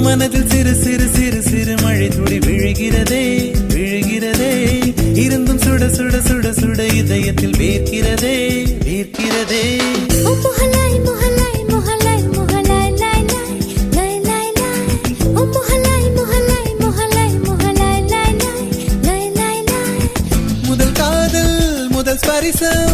மனதில் சிறு சிறு சிறு சிறு மழை துளி விழுகிறதே விழுகிறதே இருந்தும் சுட சுட சுட சுட இதயத்தில் வேர்க்கிறதே வேர்க்கிறதே முதல் காதல் முதல் ஸ்பரிசம்